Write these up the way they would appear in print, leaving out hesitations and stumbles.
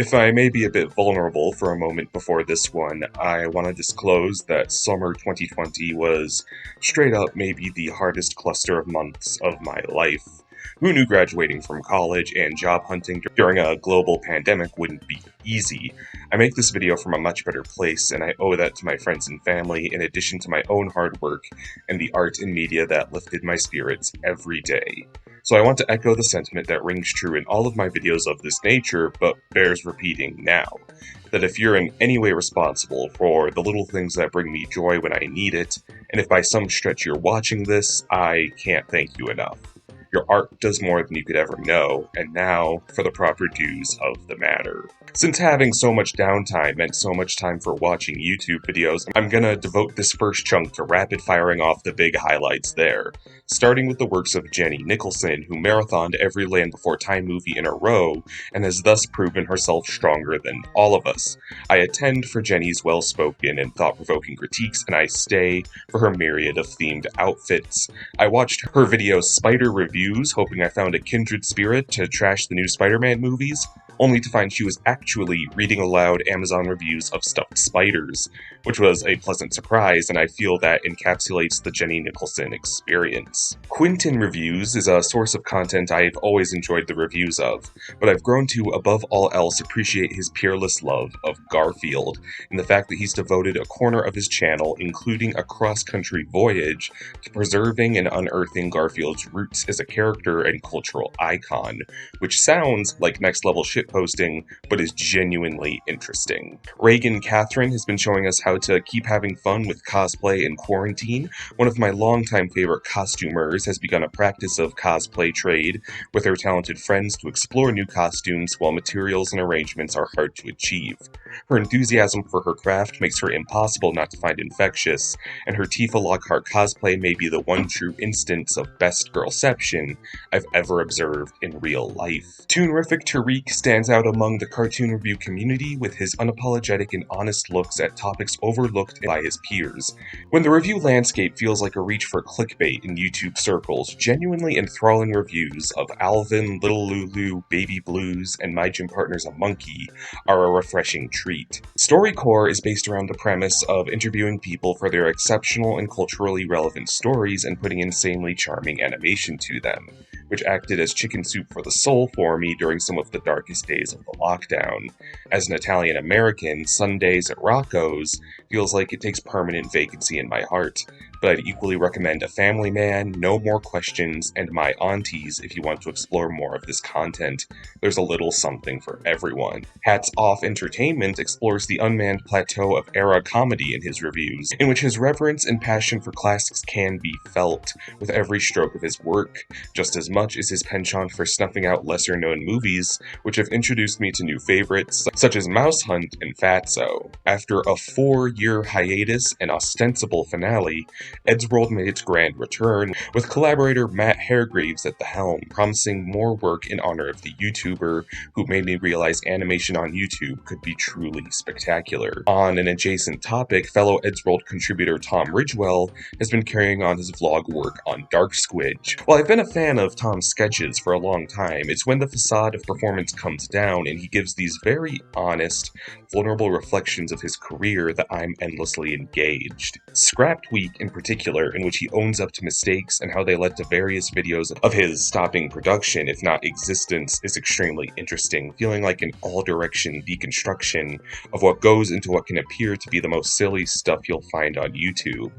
If I may be a bit vulnerable for a moment before this one, I want to disclose that summer 2020 was straight up maybe the hardest cluster of months of my life. Who knew graduating from college and job hunting during a global pandemic wouldn't be easy? I make this video from a much better place, and I owe that to my friends and family, in addition to my own hard work and the art and media that lifted my spirits every day. So I want to echo the sentiment that rings true in all of my videos of this nature, but bears repeating now. That if you're in any way responsible for the little things that bring me joy when I need it, and if by some stretch you're watching this, I can't thank you enough. Your art does more than you could ever know, and now for the proper dues of the matter. Since having so much downtime meant so much time for watching YouTube videos, I'm gonna devote this first chunk to rapid firing off the big highlights there. Starting with the works of Jenny Nicholson, who marathoned every Land Before Time movie in a row, and has thus proven herself stronger than all of us. I attend for Jenny's well-spoken and thought-provoking critiques, and I stay for her myriad of themed outfits. I watched her video Spider Reviews, hoping I found a kindred spirit to trash the new Spider-Man movies, only to find she was actually reading aloud Amazon reviews of stuffed spiders, which was a pleasant surprise, and I feel that encapsulates the Jenny Nicholson experience. Quentin Reviews is a source of content I've always enjoyed the reviews of, but I've grown to, above all else, appreciate his peerless love of Garfield, and the fact that he's devoted a corner of his channel, including a cross-country voyage, to preserving and unearthing Garfield's roots as a character and cultural icon, which sounds like next-level shitposting, but is genuinely interesting. Reagan Catherine has been showing us how to keep having fun with cosplay in quarantine. One of my longtime favorite costumers has begun a practice of cosplay trade with her talented friends to explore new costumes while materials and arrangements are hard to achieve. Her enthusiasm for her craft makes her impossible not to find infectious, and her Tifa Lockhart cosplay may be the one true instance of best girlception I've ever observed in real life. Toonrific Tariq stands out among the cartoon review community with his unapologetic and honest looks at topics overlooked by his peers. When the review landscape feels like a reach for clickbait in YouTube circles, genuinely enthralling reviews of Alvin, Little Lulu, Baby Blues, and My Gym Partner's a Monkey are a refreshing treat. StoryCorps is based around the premise of interviewing people for their exceptional and culturally relevant stories and putting insanely charming animation to them, which acted as chicken soup for the soul for me during some of the darkest days of the lockdown. As an Italian American, Sundays at Rocco's feels like it takes permanent vacancy in my heart, but I'd equally recommend A Family Man, No More Questions, and My Aunties if you want to explore more of this content. There's a little something for everyone. Hats Off Entertainment explores the unmanned plateau of era comedy in his reviews, in which his reverence and passion for classics can be felt with every stroke of his work, just as much as his penchant for snuffing out lesser-known movies, which have introduced me to new favorites, such as Mouse Hunt and Fatso. After a 4-year hiatus and ostensible finale, Eddsworld made its grand return, with collaborator Matt Hargreaves at the helm, promising more work in honor of the YouTuber who made me realize animation on YouTube could be truly spectacular. On an adjacent topic, fellow Eddsworld contributor Tom Ridgewell has been carrying on his vlog work on Dark Squidge. While I've been a fan of Tom's sketches for a long time, it's when the facade of performance comes down and he gives these very honest, vulnerable reflections of his career that I'm endlessly engaged. Scrapped Week in particular, in which he owns up to mistakes and how they led to various videos of his stopping production, if not existence, is extremely interesting, feeling like an all-direction deconstruction of what goes into what can appear to be the most silly stuff you'll find on YouTube.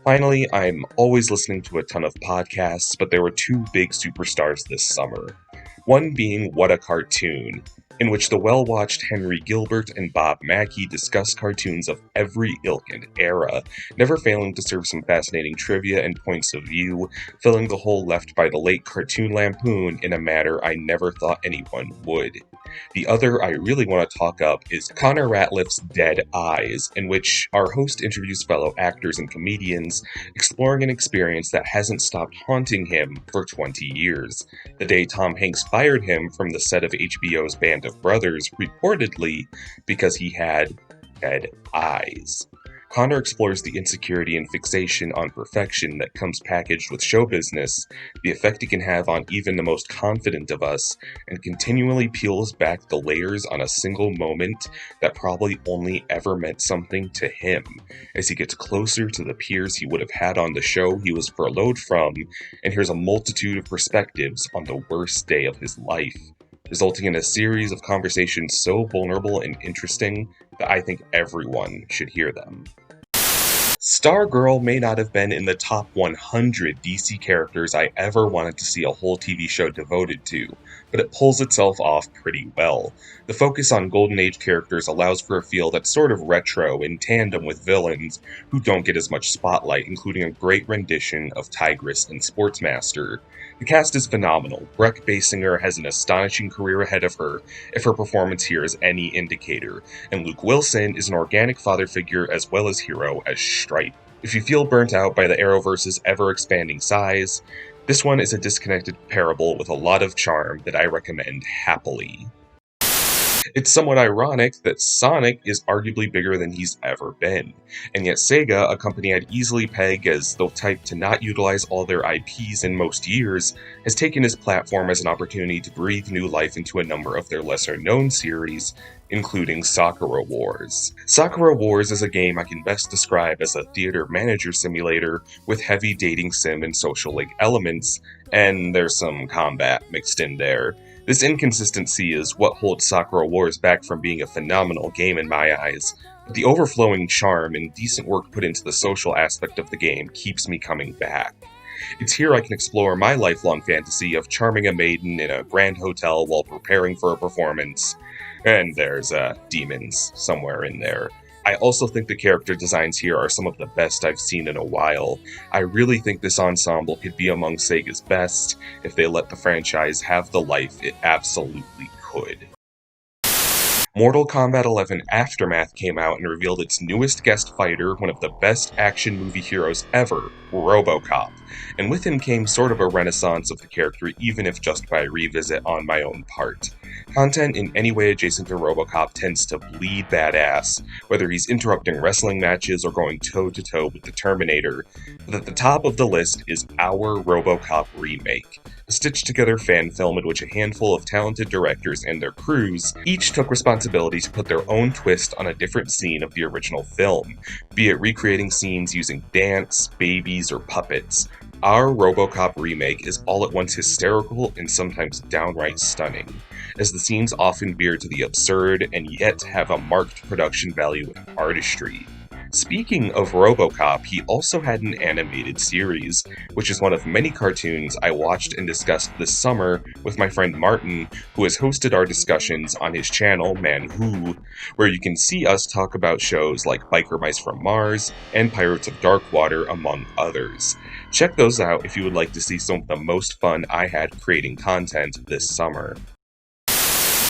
Finally, I'm always listening to a ton of podcasts, but there were two big superstars this summer. One being What a Cartoon, in which the well-watched Henry Gilbert and Bob Mackey discuss cartoons of every ilk and era, never failing to serve some fascinating trivia and points of view, filling the hole left by the late Cartoon Lampoon in a manner I never thought anyone would. The other I really want to talk up is Connor Ratliff's Dead Eyes, in which our host interviews fellow actors and comedians, exploring an experience that hasn't stopped haunting him for 20 years. The day Tom Hanks fired him from the set of HBO's Band of Brothers, reportedly because he had dead eyes. Connor explores the insecurity and fixation on perfection that comes packaged with show business, the effect it can have on even the most confident of us, and continually peels back the layers on a single moment that probably only ever meant something to him, as he gets closer to the peers he would have had on the show he was furloughed from, and hears a multitude of perspectives on the worst day of his life, resulting in a series of conversations so vulnerable and interesting that I think everyone should hear them. Stargirl may not have been in the top 100 DC characters I ever wanted to see a whole TV show devoted to, but it pulls itself off pretty well. The focus on Golden Age characters allows for a feel that's sort of retro in tandem with villains who don't get as much spotlight, including a great rendition of Tigress and Sportsmaster. The cast is phenomenal. Breck Basinger has an astonishing career ahead of her, if her performance here is any indicator, and Luke Wilson is an organic father figure as well as hero as Stripe. If you feel burnt out by the Arrowverse's ever-expanding size, this one is a disconnected parable with a lot of charm that I recommend happily. It's somewhat ironic that Sonic is arguably bigger than he's ever been, and yet Sega, a company I'd easily peg as the type to not utilize all their IPs in most years, has taken his platform as an opportunity to breathe new life into a number of their lesser-known series, including Sakura Wars. Sakura Wars is a game I can best describe as a theater manager simulator with heavy dating sim and social link elements, and there's some combat mixed in there. This inconsistency is what holds Sakura Wars back from being a phenomenal game in my eyes, but the overflowing charm and decent work put into the social aspect of the game keeps me coming back. It's here I can explore my lifelong fantasy of charming a maiden in a grand hotel while preparing for a performance, and there's demons somewhere in there. I also think the character designs here are some of the best I've seen in a while. I really think this ensemble could be among Sega's best if they let the franchise have the life it absolutely could. Mortal Kombat 11 Aftermath came out and revealed its newest guest fighter, one of the best action movie heroes ever, Robocop. And with him came sort of a renaissance of the character, even if just by revisit on my own part. Content in any way adjacent to Robocop tends to bleed badass, whether he's interrupting wrestling matches or going toe-to-toe with the Terminator. But at the top of the list is our Robocop remake, a stitched-together fan film in which a handful of talented directors and their crews each took responsibility to put their own twist on a different scene of the original film, be it recreating scenes using dance, babies, or puppets. Our Robocop remake is all at once hysterical and sometimes downright stunning, as the scenes often veer to the absurd and yet have a marked production value and artistry. Speaking of Robocop, he also had an animated series, which is one of many cartoons I watched and discussed this summer with my friend Martin, who has hosted our discussions on his channel, Man Who, where you can see us talk about shows like Biker Mice from Mars and Pirates of Darkwater, among others. Check those out if you would like to see some of the most fun I had creating content this summer.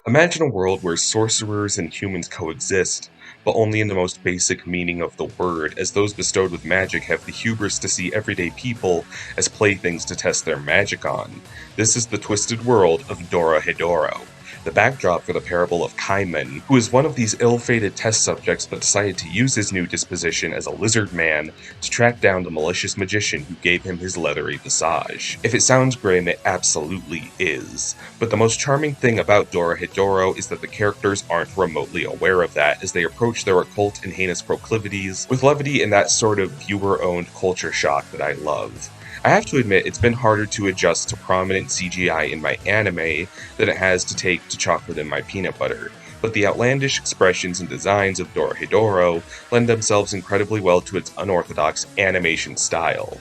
Imagine a world where sorcerers and humans coexist, but only in the most basic meaning of the word, as those bestowed with magic have the hubris to see everyday people as playthings to test their magic on. This is the twisted world of Dora Hedoro, the backdrop for the parable of Kaiman, who is one of these ill-fated test subjects but decided to use his new disposition as a lizard man to track down the malicious magician who gave him his leathery visage. If it sounds grim, it absolutely is. But the most charming thing about Dora Hedoro is that the characters aren't remotely aware of that, as they approach their occult and heinous proclivities with levity and that sort of viewer-owned culture shock that I love. I have to admit, it's been harder to adjust to prominent CGI in my anime than it has to take to chocolate in my peanut butter, but the outlandish expressions and designs of Dora Hedoro lend themselves incredibly well to its unorthodox animation style.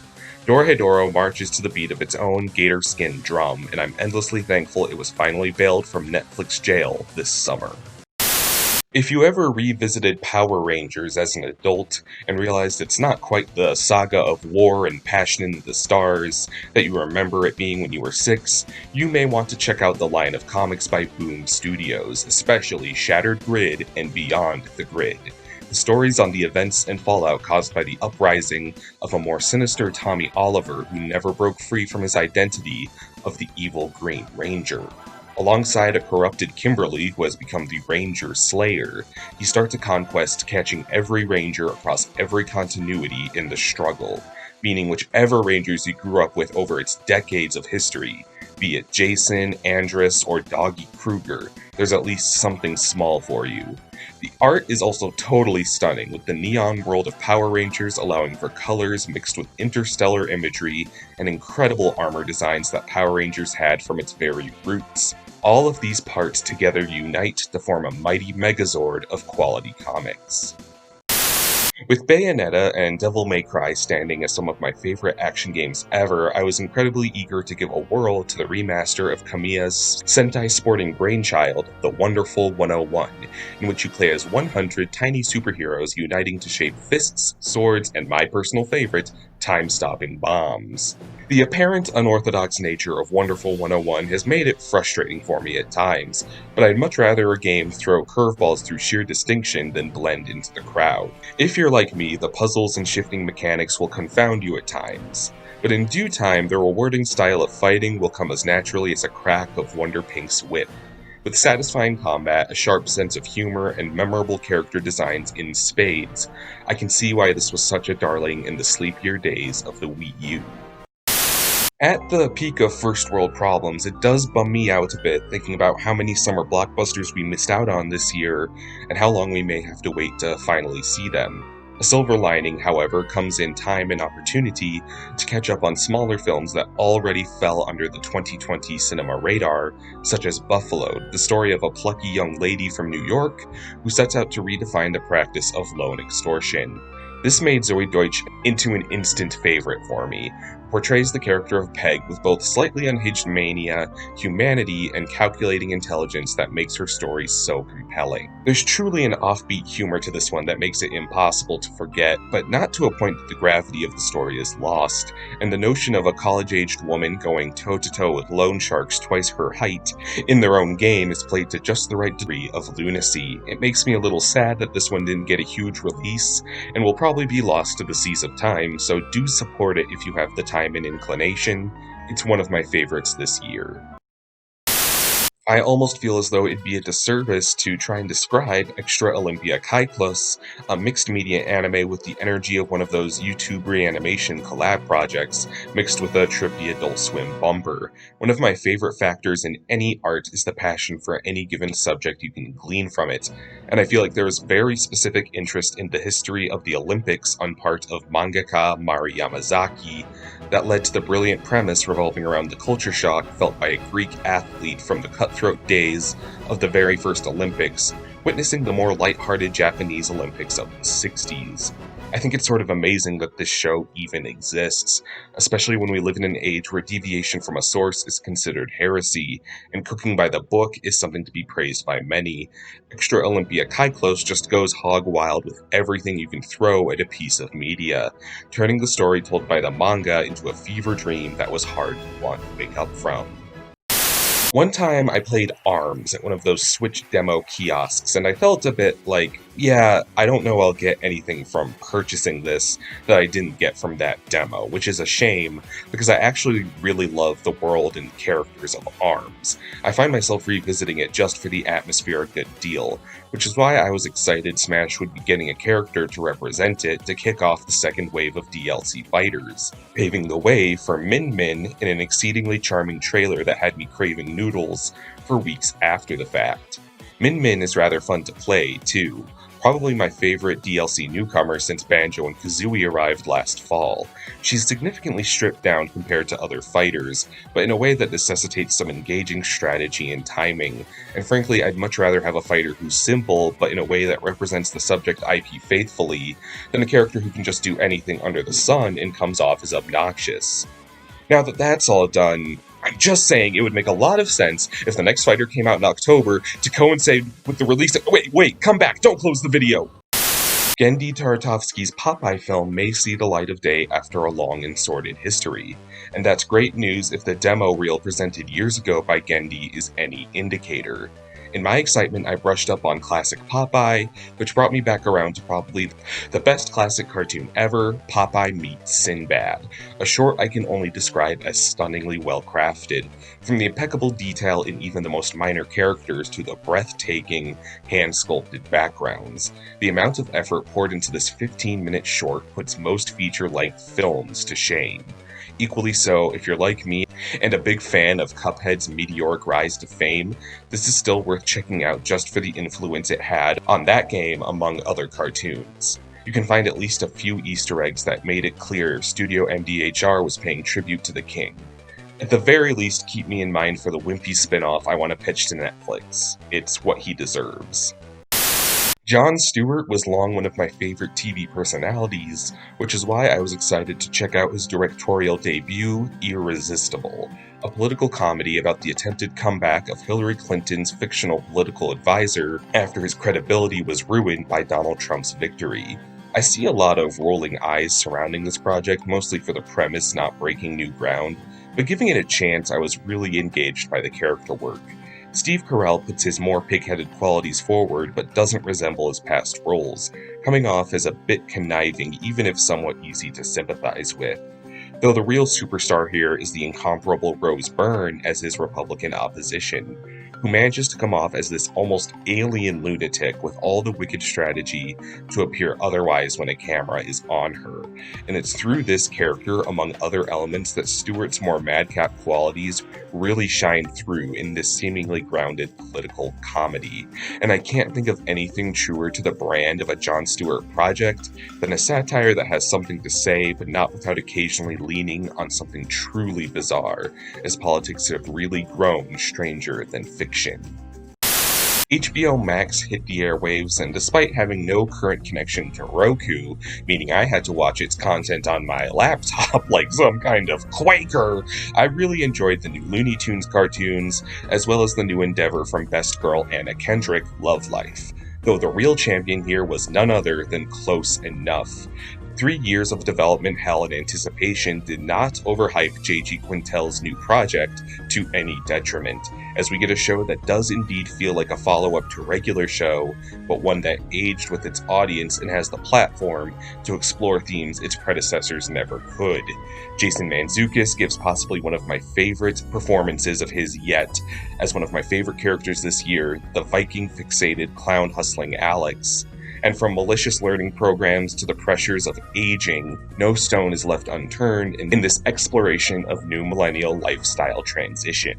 Dora Hedoro marches to the beat of its own gator-skin drum, and I'm endlessly thankful it was finally bailed from Netflix jail this summer. If you ever revisited Power Rangers as an adult and realized it's not quite the saga of war and passion in the stars that you remember it being when you were 6, you may want to check out the line of comics by Boom Studios, especially Shattered Grid and Beyond the Grid. The stories on the events and fallout caused by the uprising of a more sinister Tommy Oliver who never broke free from his identity of the evil Green Ranger. Alongside a corrupted Kimberly who has become the Ranger Slayer, you start to conquest catching every Ranger across every continuity in the struggle, meaning whichever Rangers you grew up with over its decades of history, be it Jason, Andrus, or Doggy Kruger, there's at least something small for you. The art is also totally stunning, with the neon world of Power Rangers allowing for colors mixed with interstellar imagery and incredible armor designs that Power Rangers had from its very roots. All of these parts together unite to form a mighty megazord of quality comics. With Bayonetta and Devil May Cry standing as some of my favorite action games ever, I was incredibly eager to give a whirl to the remaster of Kamiya's Sentai sporting brainchild, The Wonderful 101, in which you play as 100 tiny superheroes uniting to shape fists, swords, and my personal favorite, time-stopping bombs. The apparent unorthodox nature of Wonderful 101 has made it frustrating for me at times, but I'd much rather a game throw curveballs through sheer distinction than blend into the crowd. If you're like me, the puzzles and shifting mechanics will confound you at times, but in due time the rewarding style of fighting will come as naturally as a crack of Wonder Pink's whip. With satisfying combat, a sharp sense of humor, and memorable character designs in spades, I can see why this was such a darling in the sleepier days of the Wii U. At the peak of first world problems, it does bum me out a bit thinking about how many summer blockbusters we missed out on this year, and how long we may have to wait to finally see them. A silver lining, however, comes in time and opportunity to catch up on smaller films that already fell under the 2020 cinema radar, such as Buffaloed, the story of a plucky young lady from New York who sets out to redefine the practice of loan extortion. This made Zoe Deutsch into an instant favorite for me, portrays the character of Peg with both slightly unhinged mania, humanity, and calculating intelligence that makes her story so compelling. There's truly an offbeat humor to this one that makes it impossible to forget, but not to a point that the gravity of the story is lost, and the notion of a college-aged woman going toe-to-toe with loan sharks twice her height in their own game is played to just the right degree of lunacy. It makes me a little sad that this one didn't get a huge release, and will probably be lost to the seas of time, so do support it if you have the time and inclination. It's one of my favorites this year. I almost feel as though it'd be a disservice to try and describe Extra Olympia Kai Plus, a mixed media anime with the energy of one of those YouTube reanimation collab projects, mixed with a trippy Adult Swim bumper. One of my favorite factors in any art is the passion for any given subject you can glean from it, and I feel like there is very specific interest in the history of the Olympics on part of mangaka Mari Yamazaki that led to the brilliant premise revolving around the culture shock felt by a Greek athlete from the cutthroat days of the very first Olympics, witnessing the more lighthearted Japanese Olympics of the 60s. I think it's sort of amazing that this show even exists, especially when we live in an age where deviation from a source is considered heresy, and cooking by the book is something to be praised by many. Extra Olympia Kai Close just goes hog wild with everything you can throw at a piece of media, turning the story told by the manga into a fever dream that was hard to want to wake up from. One time I played ARMS at one of those Switch demo kiosks, and I felt a bit like, yeah, I don't know I'll get anything from purchasing this that I didn't get from that demo, which is a shame, because I actually really love the world and characters of ARMS. I find myself revisiting it just for the atmosphere a good deal, which is why I was excited Smash would be getting a character to represent it to kick off the second wave of DLC fighters, paving the way for Min Min in an exceedingly charming trailer that had me craving noodles for weeks after the fact. Min Min is rather fun to play, too. Probably my favorite DLC newcomer since Banjo and Kazooie arrived last fall. She's significantly stripped down compared to other fighters, but in a way that necessitates some engaging strategy and timing, and frankly I'd much rather have a fighter who's simple, but in a way that represents the subject IP faithfully, than a character who can just do anything under the sun and comes off as obnoxious. Now that that's all done, I'm just saying it would make a lot of sense if the next fighter came out in October to coincide with the release of— Wait, come back, don't close the video! Genndy Tartakovsky's Popeye film may see the light of day after a long and sordid history, and that's great news if the demo reel presented years ago by Genndy is any indicator. In my excitement, I brushed up on classic Popeye, which brought me back around to probably the best classic cartoon ever, Popeye Meets Sinbad, a short I can only describe as stunningly well crafted, from the impeccable detail in even the most minor characters to the breathtaking, hand-sculpted backgrounds. The amount of effort poured into this 15-minute short puts most feature-length films to shame. Equally so, if you're like me and a big fan of Cuphead's meteoric rise to fame, this is still worth checking out just for the influence it had on that game among other cartoons. You can find at least a few Easter eggs that made it clear Studio MDHR was paying tribute to the king. At the very least, keep me in mind for the Wimpy spin-off I want to pitch to Netflix. It's what he deserves. Jon Stewart was long one of my favorite TV personalities, which is why I was excited to check out his directorial debut, Irresistible, a political comedy about the attempted comeback of Hillary Clinton's fictional political advisor after his credibility was ruined by Donald Trump's victory. I see a lot of rolling eyes surrounding this project, mostly for the premise not breaking new ground, but giving it a chance, I was really engaged by the character work. Steve Carell puts his more pig-headed qualities forward, but doesn't resemble his past roles, coming off as a bit conniving even if somewhat easy to sympathize with. Though the real superstar here is the incomparable Rose Byrne as his Republican opposition, who manages to come off as this almost alien lunatic with all the wicked strategy to appear otherwise when a camera is on her. And it's through this character, among other elements, that Stewart's more madcap qualities really shine through in this seemingly grounded political comedy. And I can't think of anything truer to the brand of a Jon Stewart project than a satire that has something to say, but not without occasionally leaning on something truly bizarre, as politics have really grown stranger than fiction. HBO Max hit the airwaves, and despite having no current connection to Roku, meaning I had to watch its content on my laptop like some kind of Quaker, I really enjoyed the new Looney Tunes cartoons, as well as the new endeavor from Best Girl Anna Kendrick, Love Life, though the real champion here was none other than Close Enough. 3 years of development hell and anticipation did not overhype J.G. Quintel's new project to any detriment, as we get a show that does indeed feel like a follow-up to a regular show, but one that aged with its audience and has the platform to explore themes its predecessors never could. Jason Mantzoukas gives possibly one of my favorite performances of his yet, as one of my favorite characters this year, the Viking-fixated clown-hustling Alex. And from malicious learning programs to the pressures of aging, no stone is left unturned in this exploration of new millennial lifestyle transition.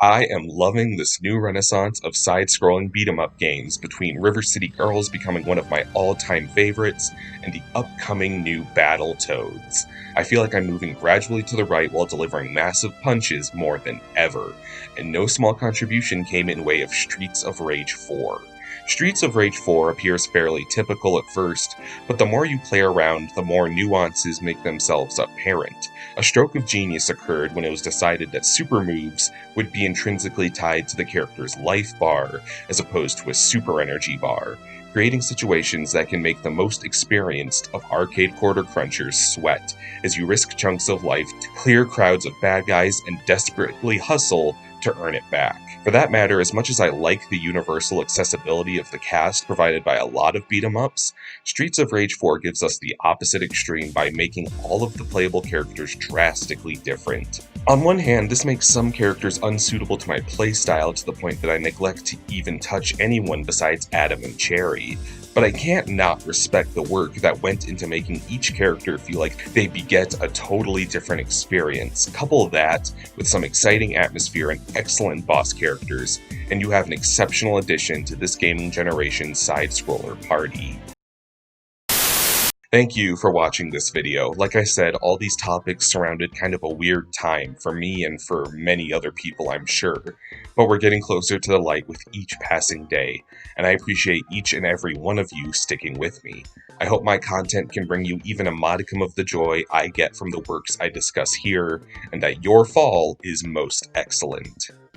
I am loving this new renaissance of side-scrolling beat-em-up games, between River City Girls becoming one of my all-time favorites and the upcoming new Battletoads. I feel like I'm moving gradually to the right while delivering massive punches more than ever, and no small contribution came in way of Streets of Rage 4. Streets of Rage 4 appears fairly typical at first, but the more you play around, the more nuances make themselves apparent. A stroke of genius occurred when it was decided that super moves would be intrinsically tied to the character's life bar, as opposed to a super energy bar, creating situations that can make the most experienced of arcade quarter crunchers sweat, as you risk chunks of life to clear crowds of bad guys and desperately hustle to earn it back. For that matter, as much as I like the universal accessibility of the cast provided by a lot of beat-em-ups, Streets of Rage 4 gives us the opposite extreme by making all of the playable characters drastically different. On one hand, this makes some characters unsuitable to my playstyle to the point that I neglect to even touch anyone besides Adam and Cherry. But I can't not respect the work that went into making each character feel like they beget a totally different experience. Couple that with some exciting atmosphere and excellent boss characters, and you have an exceptional addition to this gaming generation's side-scroller party. Thank you for watching this video. Like I said, all these topics surrounded kind of a weird time for me and for many other people, I'm sure. But we're getting closer to the light with each passing day, and I appreciate each and every one of you sticking with me. I hope my content can bring you even a modicum of the joy I get from the works I discuss here, and that your fall is most excellent.